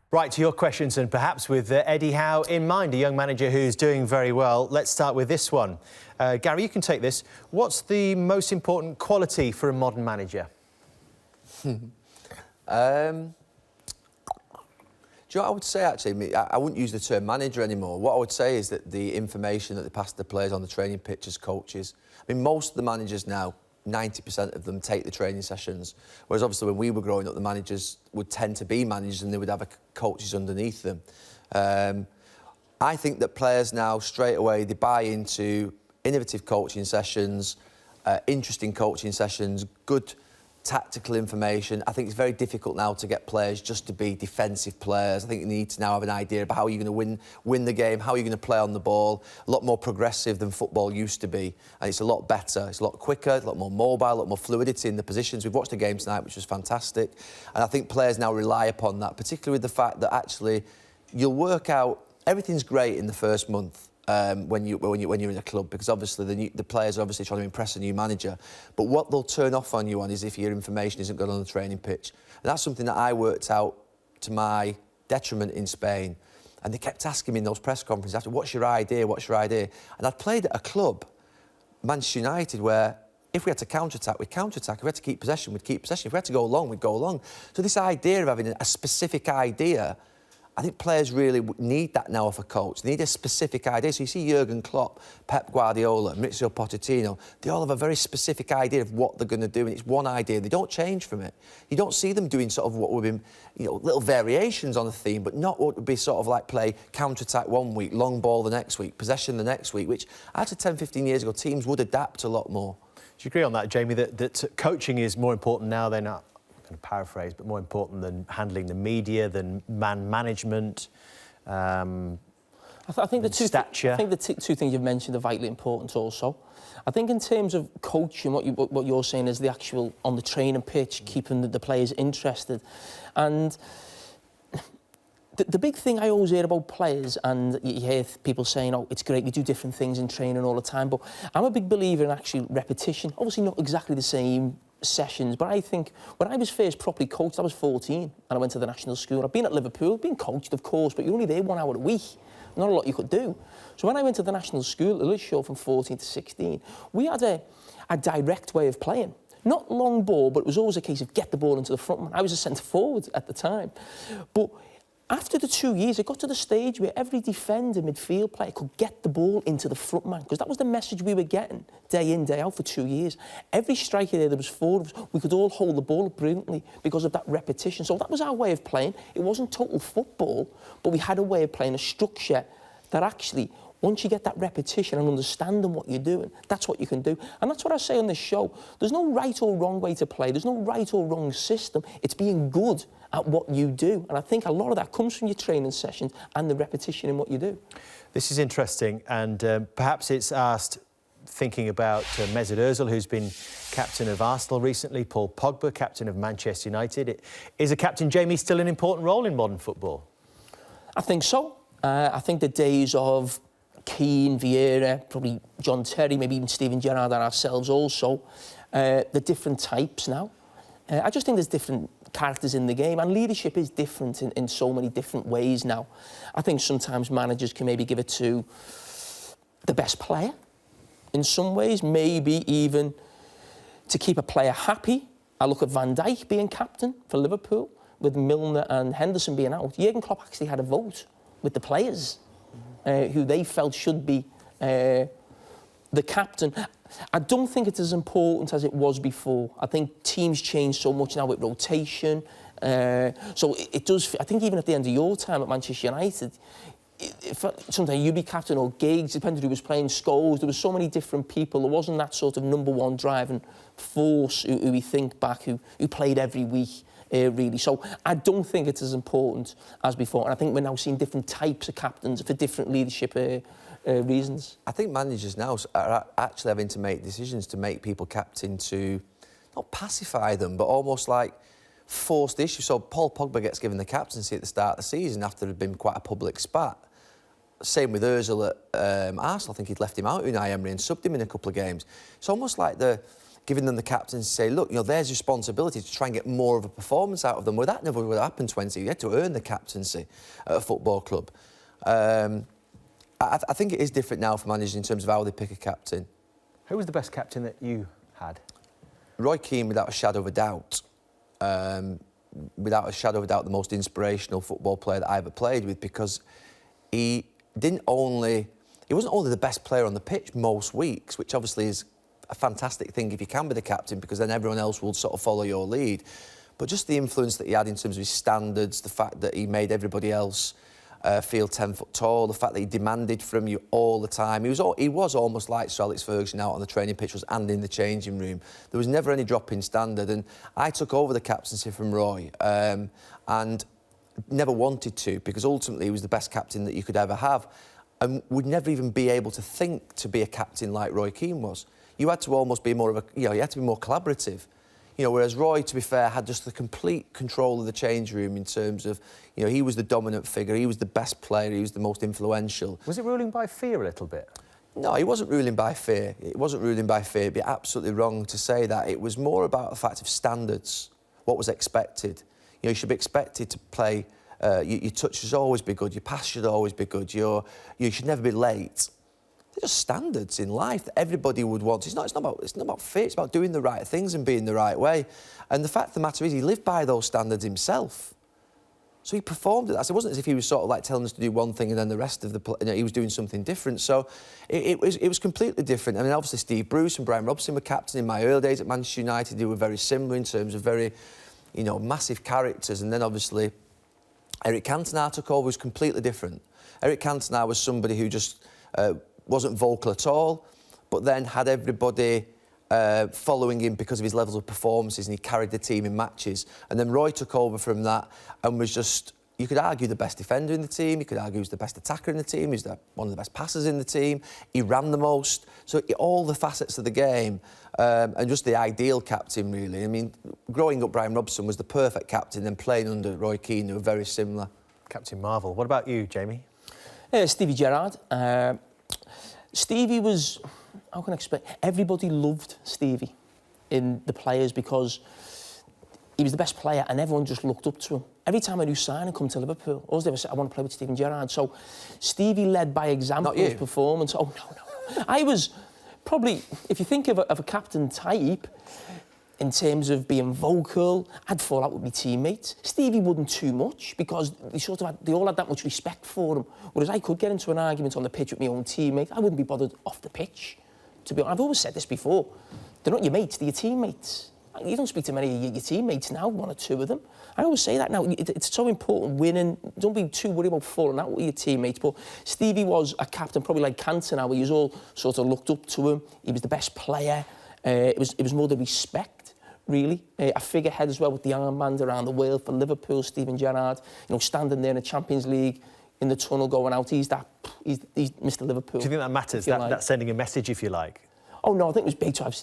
Right, to your questions, and perhaps with Eddie Howe in mind, a young manager who's doing very well. Let's start with this one. Gary, you can take this. What's the most important quality for a modern manager? Do you know what I would say, actually? I wouldn't use the term manager anymore. What I would say is that the information that they pass to the players on the training pitch as coaches. I mean, most of the managers now, 90% of them take the training sessions, whereas obviously when we were growing up, the managers would tend to be managers and they would have coaches underneath them. I think that players now, straight away, they buy into innovative coaching sessions, interesting coaching sessions, good tactical information. I think it's very difficult now to get players just to be defensive players. I think you need to now have an idea about how you're going to win the game, how you're going to play on the ball. A lot more progressive than football used to be, and it's a lot better. It's a lot quicker, a lot more mobile, a lot more fluidity in the positions. We've watched the game tonight, which was fantastic, and I think players now rely upon that, particularly with the fact that actually you'll work out everything's great in the first month. When you're in a club, because obviously the players are obviously trying to impress a new manager, but what they'll turn off on you on is if your information isn't good on the training pitch. And that's something that I worked out to my detriment in Spain, and they kept asking me in those press conferences after, what's your idea, and I'd played at a club, Manchester United, where if we had to counter-attack, we'd counter-attack. If we had to keep possession, we'd keep possession. If we had to go long, we'd go long. So this idea of having a specific idea, I think players really need that now off a coach. They need a specific idea. So you see Jurgen Klopp, Pep Guardiola, Maurizio Pochettino, they all have a very specific idea of what they're going to do, and it's one idea. They don't change from it. You don't see them doing sort of what would be, little variations on the theme, but not what would be sort of like play counter-attack one week, long ball the next week, possession the next week, which actually 10, 15 years ago, teams would adapt a lot more. Do you agree on that, Jamie, that coaching is more important now than... Kind of paraphrase, but more important than handling the media, than man management, I think the stature? I think the two things you've mentioned are vitally important also. I think in terms of coaching, what you're saying is the actual, on the training pitch, keeping the players interested. And the big thing I always hear about players, and you hear people saying, oh, it's great, you do different things in training all the time, but I'm a big believer in actually repetition. Obviously not exactly the same sessions, but I think when I was first properly coached, I was 14 and I went to the national school. I've been at Liverpool, been coached of course, but you're only there 1 hour a week. Not a lot you could do. So when I went to the national school, a little short from 14 to 16, we had a direct way of playing. Not long ball, but it was always a case of get the ball into the front man. I was a centre forward at the time. But after the 2 years, it got to the stage where every defender, midfield player could get the ball into the front man, because that was the message we were getting day in, day out for 2 years. Every striker there was 4 of us, we could all hold the ball up brilliantly because of that repetition. So that was our way of playing. It wasn't total football, but we had a way of playing, a structure that actually, once you get that repetition and understanding what you're doing, that's what you can do. And that's what I say on this show. There's no right or wrong way to play. There's no right or wrong system. It's being good at what you do. And I think a lot of that comes from your training sessions and the repetition in what you do. This is interesting, and perhaps it's asked thinking about Mesut Ozil, who's been captain of Arsenal recently, Paul Pogba, captain of Manchester United. Is a captain, Jamie, still an important role in modern football? I think so. I think the days of Keane, Vieira, probably John Terry, maybe even Steven Gerrard and ourselves also, the different types now. I just think there's different characters in the game, and leadership is different in so many different ways now. I think sometimes managers can maybe give it to the best player in some ways, maybe even to keep a player happy. I look at Van Dijk being captain for Liverpool, with Milner and Henderson being out. Jurgen Klopp actually had a vote with the players who they felt should be the captain. I don't think it's as important as it was before. I think teams change so much now with rotation. So it does... I think even at the end of your time at Manchester United, sometimes you'd be captain, or Giggs, depending who was playing, Scholes. There were so many different people. There wasn't that sort of number one driving force who we think back, who played every week, really. So I don't think it's as important as before. And I think we're now seeing different types of captains for different leadership reasons. I think managers now are actually having to make decisions to make people captain, to not pacify them, but almost like force the issue. So Paul Pogba gets given the captaincy at the start of the season after there had been quite a public spat. Same with Ozil at Arsenal. I think he'd left him out, Unai Emery, and subbed him in a couple of games. It's almost like giving them the captaincy, say, look, there's responsibility to try and get more of a performance out of them. Well, that never would happen 20. You had to earn the captaincy at a football club. I think it is different now for managers in terms of how they pick a captain. Who was the best captain that you had? Roy Keane, without a shadow of a doubt. Without a shadow of a doubt, the most inspirational football player that I ever played with, because he wasn't only the best player on the pitch most weeks, which obviously is a fantastic thing if you can be the captain, because then everyone else will sort of follow your lead. But just the influence that he had in terms of his standards, the fact that he made everybody else feel 10 foot tall, the fact that he demanded from you all the time. He was almost like Sir Alex Ferguson out on the training pitch and in the changing room. There was never any drop in standard, and I took over the captaincy from Roy and never wanted to, because ultimately he was the best captain that you could ever have, and would never even be able to think to be a captain like Roy Keane was. You had to almost be more of a, you had to be more collaborative. Whereas Roy, to be fair, had just the complete control of the change room in terms of, he was the dominant figure, he was the best player, he was the most influential. Was it ruling by fear a little bit? No, he wasn't ruling by fear. It wasn't ruling by fear. It'd be absolutely wrong to say that. It was more about the fact of standards, what was expected. You should be expected to play, your touch should always be good, your pass should always be good, you should never be late. They're just standards in life that everybody would want. It's not about fear, it's about doing the right things and being the right way. And the fact of the matter is, he lived by those standards himself. So he performed it. It wasn't as if he was sort of like telling us to do one thing and then the rest of he was doing something different. So it was completely different. I mean, obviously Steve Bruce and Brian Robson were captain in my early days at Manchester United. They were very similar in terms of very, massive characters. And then obviously Eric Cantona took over, was completely different. Eric Cantona was somebody who just wasn't vocal at all, but then had everybody following him because of his levels of performances, and he carried the team in matches. And then Roy took over from that and was just, you could argue, the best defender in the team, you could argue he was the best attacker in the team, he was one of the best passers in the team, he ran the most. So all the facets of the game, and just the ideal captain, really. I mean, growing up, Brian Robson was the perfect captain, and playing under Roy Keane, they were very similar. Captain Marvel. What about you, Jamie? Stevie Gerrard. Stevie was, how can I explain? Everybody loved Stevie in the players because he was the best player and everyone just looked up to him. Every time a new signing come to Liverpool, always they would say, I want to play with Steven Gerrard. So Stevie led by example his performance. Oh, no. I was probably, if you think of a captain type, in terms of being vocal, I'd fall out with my teammates. Stevie wouldn't too much because they all had that much respect for him. Whereas I could get into an argument on the pitch with my own teammate. I wouldn't be bothered off the pitch, to be honest. I've always said this before. They're not your mates, they're your teammates. You don't speak to many of your teammates now, one or two of them. I always say that now. It's so important winning. Don't be too worried about falling out with your teammates. But Stevie was a captain, probably like Cantona, where you all sort of looked up to him. He was the best player. It was more the respect, really. A figurehead as well with the armband around the world for Liverpool, Steven Gerrard. standing there in the Champions League in the tunnel going out. He's Mr. Liverpool. Do you think that matters? That's sending a message, if you like? Oh no, I think it was big to have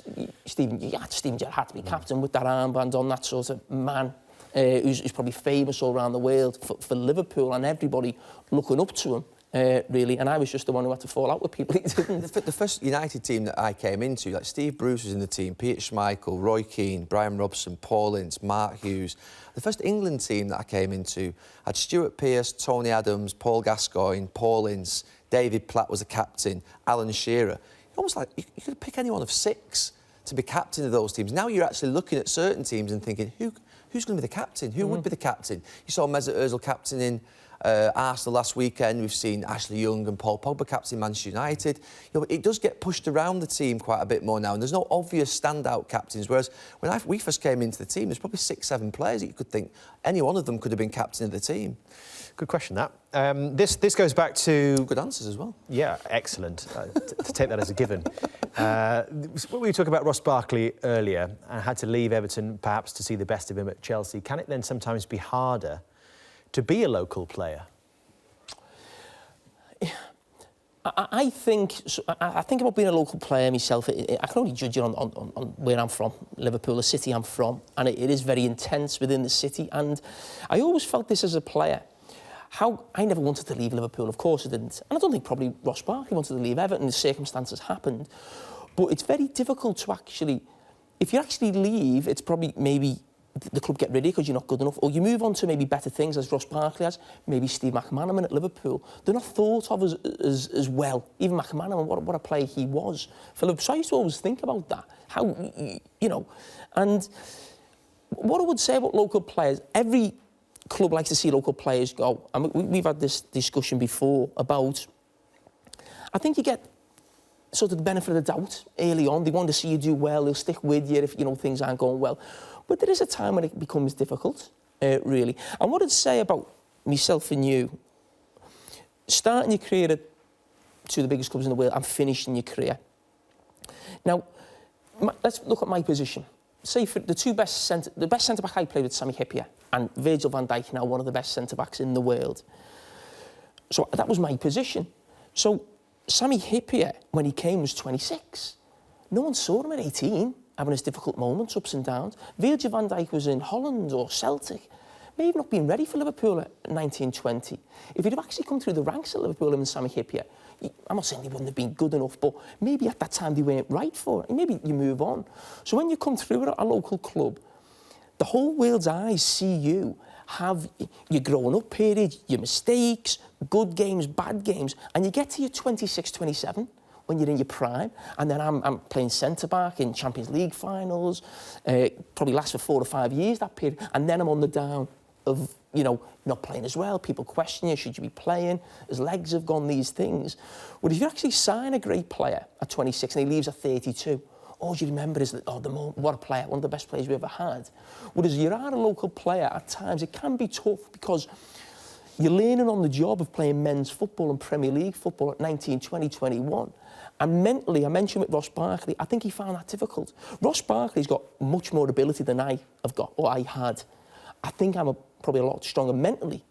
Steven Gerrard had to be captain with that armband on, that sort of man who's probably famous all around the world for Liverpool, and everybody looking up to him. Really, and I was just the one who had to fall out with people. The first United team that I came into, like Steve Bruce was in the team, Peter Schmeichel, Roy Keane, Brian Robson, Paul Ince, Mark Hughes. The first England team that I came into had Stuart Pearce, Tony Adams, Paul Gascoigne, Paul Ince, David Platt was a captain, Alan Shearer. Almost like you could pick any one of 6 to be captain of those teams. Now you're actually looking at certain teams and thinking, who's going to be the captain? Who would be the captain? You saw Mesut Ozil captaining Arsenal last weekend. We've seen Ashley Young and Paul Pogba captain Manchester United. It does get pushed around the team quite a bit more now, and there's no obvious standout captains. Whereas when we first came into the team, there's probably 6, 7 players that you could think any one of them could have been captain of the team. Good question, that. This goes back to... Good answers as well. Yeah, excellent. To take that as a given. We were talking about Ross Barkley earlier and had to leave Everton perhaps to see the best of him at Chelsea. Can it then sometimes be harder to be a local player? I think about being a local player myself. I can only judge it on where I'm from, Liverpool, the city I'm from, and it is very intense within the city. And I always felt this as a player. I never wanted to leave Liverpool, of course I didn't. And I don't think probably Ross Barkley wanted to leave Everton, the circumstances happened. But it's very difficult to actually if you actually leave, it's probably maybe the club get rid of you because you're not good enough, or you move on to maybe better things, as Ross Barkley has, maybe Steve McManaman at Liverpool. They're not thought of as well. Even McManaman, what a player he was for Liverpool. So I used to always think about that, how, you know, and what I would say about local players, every club likes to see local players go. And we've had this discussion before about, I think you get sort of the benefit of the doubt early on. They want to see you do well, they'll stick with you if, you know, things aren't going well. But there is a time when it becomes difficult, really. And what I'd say about myself and you, starting your career at two of the biggest clubs in the world and finishing your career. Now, let's look at my position. Say for the best centre-back I played with, Sammy Hippier, and Virgil van Dijk, now one of the best centre-backs in the world. So that was my position. So Sammy Hippier, when he came, was 26. No one saw him at 18, having his difficult moments, ups and downs. Virgil van Dijk was in Holland or Celtic, may have not been ready for Liverpool at 19, 20. If he'd have actually come through the ranks at Liverpool, him and Sammy Hippier, I'm not saying they wouldn't have been good enough, but maybe at that time they weren't right for it. And maybe you move on. So when you come through at a local club, the whole world's eyes see you, have your growing up period, your mistakes, good games, bad games, and you get to your 26, 27, when you're in your prime, and then I'm playing centre-back in Champions League finals, probably lasts for 4 or 5 years, that period, and then I'm on the down of, you know, not playing as well, people question you, should you be playing, his legs have gone, these things. Well, if you actually sign a great player at 26 and he leaves at 32, all you remember is that, oh, what a player, one of the best players we ever had. Whereas you are a local player, at times it can be tough because you're learning on the job of playing men's football and Premier League football at 19, 20, 21. And mentally, I mentioned with Ross Barkley, I think he found that difficult. Ross Barkley's got much more ability than I have got, or I had. I think I'm probably a lot stronger mentally.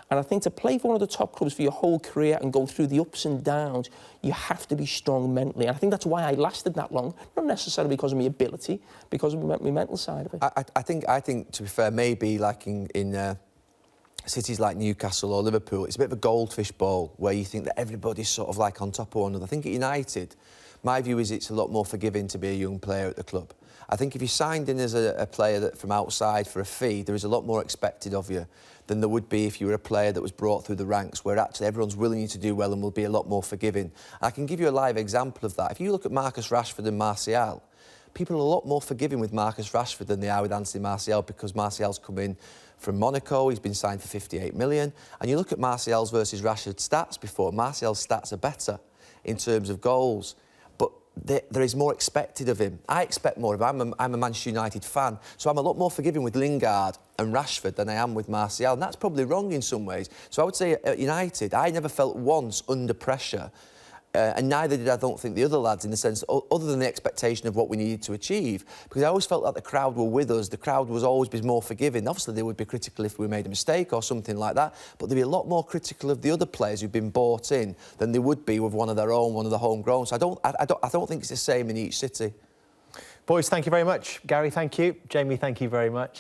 And I think to play for one of the top clubs for your whole career and go through the ups and downs, you have to be strong mentally. And I think that's why I lasted that long, not necessarily because of my ability, because of my mental side of it. I think, to be fair, maybe like in cities like Newcastle or Liverpool, it's a bit of a goldfish bowl where you think that everybody's sort of like on top of one another. I think at United, my view is it's a lot more forgiving to be a young player at the club. I think if you signed in as a player that from outside for a fee, there is a lot more expected of you than there would be if you were a player that was brought through the ranks, where actually everyone's willing you to do well and will be a lot more forgiving. And I can give you a live example of that. If you look at Marcus Rashford and Martial, people are a lot more forgiving with Marcus Rashford than they are with Anthony Martial, because Martial's come in from Monaco, he's been signed for 58 million. And you look at Martial's versus Rashford's stats before, Martial's stats are better in terms of goals, but there is more expected of him. I expect more of him. I'm a Manchester United fan, so I'm a lot more forgiving with Lingard and Rashford than I am with Martial, and that's probably wrong in some ways. So I would say at United, I never felt once under pressure, and neither did I don't think the other lads, in the sense, other than the expectation of what we needed to achieve, because I always felt like the crowd were with us. The crowd was always be more forgiving. Obviously, they would be critical if we made a mistake or something like that, but they'd be a lot more critical of the other players who've been bought in than they would be with one of their own, one of the homegrown. So I don't think it's the same in each city. Boys, thank you very much. Gary, thank you. Jamie, thank you very much.